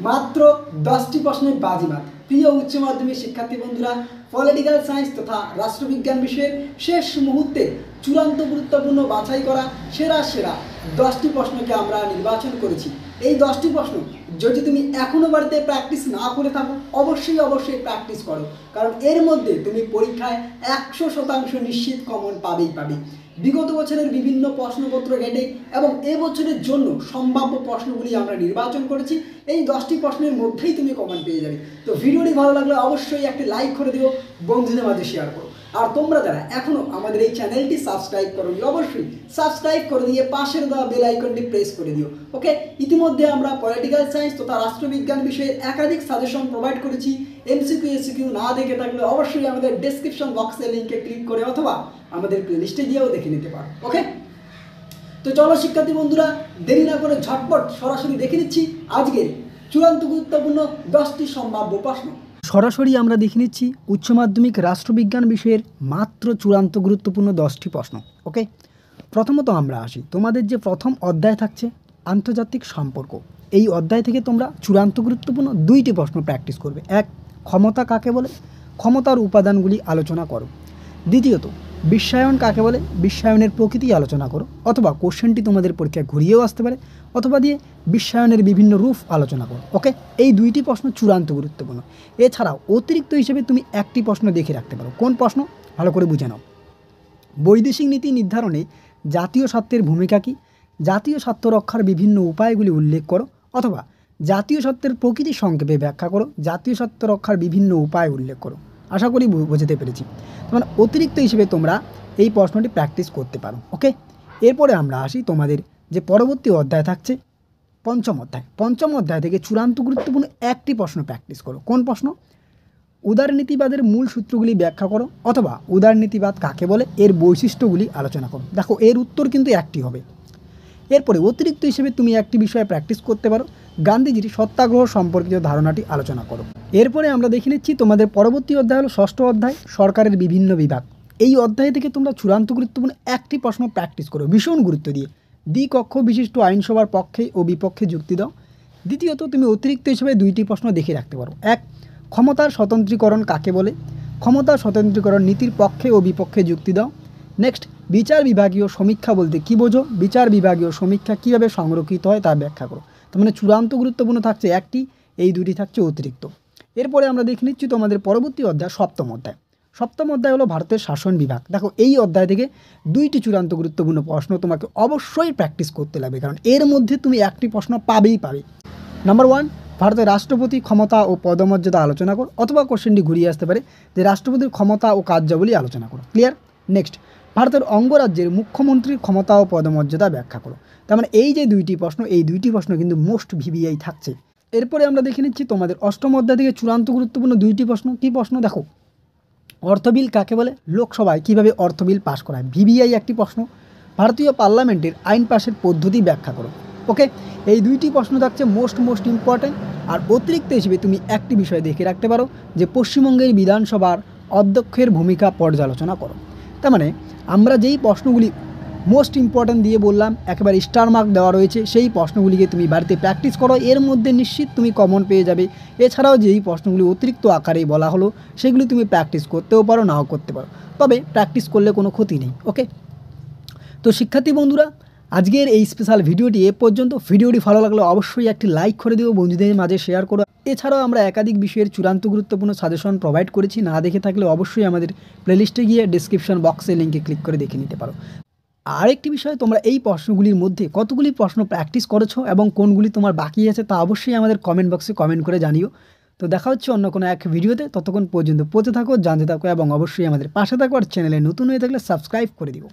মাত্র 10টি প্রশ্নের বাজিমাত। প্রিয় উচ্চ মাধ্যমিক শিক্ষার্থী বন্ধুরা, পলিটিক্যাল সায়েন্স তথা রাষ্ট্রবিজ্ঞান বিষয়ের শেষ মুহূর্তে চূড়ান্ত গুরুত্বপূর্ণ বাছাই করা সেরা 10টি প্রশ্নকে আমরা নির্বাচন করেছি। এই 10টি প্রশ্ন যদি তুমি এখনও বাড়িতে প্র্যাকটিস না করে থাকো, অবশ্যই প্র্যাকটিস করো, কারণ এর মধ্যে তুমি পরীক্ষায় 100% নিশ্চিত কমন পাবেই। বিগত বছরের বিভিন্ন প্রশ্নপত্র ঘেটে এবং এবছরের জন্য সম্ভাব্য প্রশ্নগুলি আমরা নির্বাচন করেছি। এই 10টি প্রশ্নের মধ্যেই তুমি কমন পেয়ে যাবে। তো ভিডিওটি ভালো লাগলে অবশ্যই একটি লাইক করে দিও, বন্ধুদের মাঝে শেয়ার করো। আর তোমরা যারা এখনও আমাদের এই চ্যানেলটি সাবস্ক্রাইব করোনি, অবশ্যই সাবস্ক্রাইব করে দিয়ে পাশের দেওয়া বেল আইকনটি প্রেস করে দিও। ওকে, ইতিমধ্যে আমরা পলিটিক্যাল সায়েন্স তথা রাষ্ট্রবিজ্ঞান বিষয়ে একাধিক সাজেশন প্রোভাইড করেছি। এমসিকিউ এসিকিউ না দেখে থাকলে অবশ্যই আমাদের ডেসক্রিপশন বক্সের লিঙ্কে ক্লিক করে অথবা আমাদের প্লেলিস্টে গিয়েও দেখে নিতে পারো। ওকে, তো চলো শিক্ষার্থী বন্ধুরা, দেরি না করে ঝটপট সরাসরি দেখে নিচ্ছি আজকের চূড়ান্ত গুরুত্বপূর্ণ 10টি সম্ভাব্য প্রশ্ন। সরাসরি আমরা দেখে নিচ্ছি উচ্চ মাধ্যমিক রাষ্ট্রবিজ্ঞান বিষয়ের মাত্র চূড়ান্ত গুরুত্বপূর্ণ 10টি প্রশ্ন। ওকে, প্রথমত আমরা আসি, তোমাদের যে প্রথম অধ্যায় থাকছে আন্তর্জাতিক সম্পর্ক, এই অধ্যায় থেকে তোমরা চূড়ান্ত গুরুত্বপূর্ণ 2টি প্রশ্ন প্র্যাকটিস করবে। এক, ক্ষমতা কাকে বলে, ক্ষমতার উপাদানগুলি আলোচনা করো। দ্বিতীয়ত, বিশ্বায়ন কাকে বলে, বিশ্বায়নের প্রকৃতি আলোচনা করো। অথবা কোশ্চেনটি তোমাদের পরীক্ষায় ঘুরিয়েও আসতে পারে, অথবা দিয়ে বিশ্বায়নের বিভিন্ন রূপ আলোচনা করো। ওকে, এই 2টি প্রশ্ন চূড়ান্ত গুরুত্বপূর্ণ। এছাড়াও অতিরিক্ত হিসেবে তুমি একটি প্রশ্ন দেখে রাখতে পারো। কোন প্রশ্ন? ভালো করে বুঝে নাও। বৈদেশিক নীতি নির্ধারণে জাতীয় স্বার্থের ভূমিকা কী, জাতীয় স্বার্থ রক্ষার বিভিন্ন উপায়গুলি উল্লেখ করো। অথবা জাতীয় স্বার্থের প্রকৃতি সংক্ষেপে ব্যাখ্যা করো, জাতীয় স্বার্থ রক্ষার বিভিন্ন উপায় উল্লেখ করো। আশা করি বুঝতে পেরেছি। মানে অতিরিক্ত হিসেবে তোমরা এই প্রশ্নটি প্র্যাকটিস করতে পারো। ওকে, এরপরে আমরা আসি তোমাদের যে পরবর্তী অধ্যায় থাকছে পঞ্চম অধ্যায় থেকে চূড়ান্ত গুরুত্বপূর্ণ একটি প্রশ্ন প্র্যাকটিস করো। কোন প্রশ্ন? উদারনীতিবাদের মূল সূত্রগুলি ব্যাখ্যা করো। অথবা উদারনীতিবাদ কাকে বলে, এর বৈশিষ্ট্যগুলি আলোচনা করো। দেখো, এর উত্তর কিন্তু একটি হবে। এরপরে অতিরিক্ত হিসেবে তুমি একটি বিষয়ে প্র্যাকটিস করতে পারো, গান্ধীজির সত্যাগ্রহ সম্পর্কিত ধারণাটি আলোচনা করো। এরপরে আমরা দেখে নিচ্ছি তোমাদের পরবর্তী অধ্যায় হলো 6ষ্ঠ অধ্যায়, সরকারের বিভিন্ন বিভাগ। এই অধ্যায় থেকে তোমরা চূড়ান্ত গুরুত্বপূর্ণ একটি প্রশ্ন প্র্যাকটিস করো ভীষণ গুরুত্ব দিয়ে। দ্বিকক্ষ বিশিষ্ট আইনসভার পক্ষে ও বিপক্ষে যুক্তি দাও। দ্বিতীয়ত, তুমি অতিরিক্ত হিসেবে 2টি প্রশ্ন দেখে রাখতে পারো। এক, ক্ষমতার স্বতন্ত্রীকরণ কাকে বলে, ক্ষমতার স্বতন্ত্রীকরণ নীতির পক্ষে ও বিপক্ষে যুক্তি দাও। নেক্সট, বিচার বিভাগীয় সমীক্ষা বলতে কী বোঝো, বিচার বিভাগীয় সমীক্ষা কীভাবে সংরক্ষিত হয় তা ব্যাখ্যা করো। তার মানে চূড়ান্ত গুরুত্বপূর্ণ থাকছে একটি, এই 2টি থাকছে অতিরিক্ত। এরপরে আমরা দেখে নিচ্ছি তোমাদের পরবর্তী অধ্যায় সপ্তম অধ্যায় হলো ভারতের শাসন বিভাগ। দেখো, এই অধ্যায় থেকে 2টি চূড়ান্ত গুরুত্বপূর্ণ প্রশ্ন তোমাকে অবশ্যই প্র্যাকটিস করতে লাগবে, কারণ এর মধ্যে তুমি একটি প্রশ্ন পাবে। নাম্বার 1, ভারতের রাষ্ট্রপতি ক্ষমতা ও পদমর্যাদা আলোচনা করো। অথবা কোশ্চেনটি ঘুরিয়ে আসতে পারে যে রাষ্ট্রপতির ক্ষমতা ও কার্যাবলী আলোচনা করো। ক্লিয়ার? নেক্সট, ভারতের অঙ্গরাজ্যের মুখ্যমন্ত্রীর ক্ষমতা ও পদমর্যাদা ব্যাখ্যা করো। তার মানে এই যে 2টি প্রশ্ন, এই 2টি প্রশ্ন কিন্তু মোস্ট ভিভিআই থাকছে। এরপরে আমরা দেখে নিচ্ছি তোমাদের অষ্টম অধ্যায় থেকে চূড়ান্ত গুরুত্বপূর্ণ 2টি প্রশ্ন। কী প্রশ্ন? দেখো, অর্থবিল কাকে বলে, লোকসভায় কীভাবে অর্থবিল পাশ করা হয়। ভিভিআই একটি প্রশ্ন। ভারতীয় পার্লামেন্টের আইন পাশের পদ্ধতি ব্যাখ্যা করো। ওকে, এই 2টি প্রশ্ন থাকছে মোস্ট ইম্পর্ট্যান্ট। আর অতিরিক্ত হিসেবে তুমি একটি বিষয় দেখে রাখতে পারো যে পশ্চিমবঙ্গের বিধানসভার অধ্যক্ষের ভূমিকা পর্যালোচনা করো। তার মানে আমরা যেই প্রশ্নগুলি মোস্ট ইম্পর্ট্যান্ট দিয়ে বললাম, একেবারে স্টার মার্ক দেওয়া রয়েছে, সেই প্রশ্নগুলিকে তুমি বাড়িতে প্র্যাকটিস করো, এর মধ্যে নিশ্চিত তুমি কমন পেয়ে যাবে। এছাড়াও যেই প্রশ্নগুলি অতিরিক্ত আকারে বলা হলো সেগুলি তুমি প্র্যাকটিস করতেও পারো, নাও করতে পারো, তবে প্র্যাকটিস করলে কোনো ক্ষতি নেই। ওকে, তো শিক্ষার্থী বন্ধুরা, আজকের এই স্পেশাল ভিডিওটি এ পর্যন্ত। ভিডিওটি ভালো লাগলে অবশ্যই একটি লাইক করে দিও, বন্ধুদের মাঝে শেয়ার করো। এছাড়াও আমরা একাধিক বিষয়ের চূড়ান্ত গুরুত্বপূর্ণ সাজেশন প্রোভাইড করেছি, না দেখে থাকলে অবশ্যই আমাদের প্লেলিস্টে গিয়ে ডিসক্রিপশন বক্সে লিঙ্কে ক্লিক করে দেখে নিতে পারো। আরেকটি বিষয়, তোমরা এই প্রশ্নগুলির মধ্যে কতগুলি প্রশ্ন প্র্যাকটিস করেছো এবং কোনগুলি তোমার বাকি আছে তা অবশ্যই আমাদের কমেন্ট বক্সে কমেন্ট করে জানিও। তো দেখা হচ্ছে অন্য কোনো এক ভিডিওতে, ততক্ষণ পর্যন্ত পড়তে থাকো, জানতে থাকো এবং অবশ্যই আমাদের পাশে থাকো। আর চ্যানেলে নতুন হয়ে থাকলে সাবস্ক্রাইব করে দিও।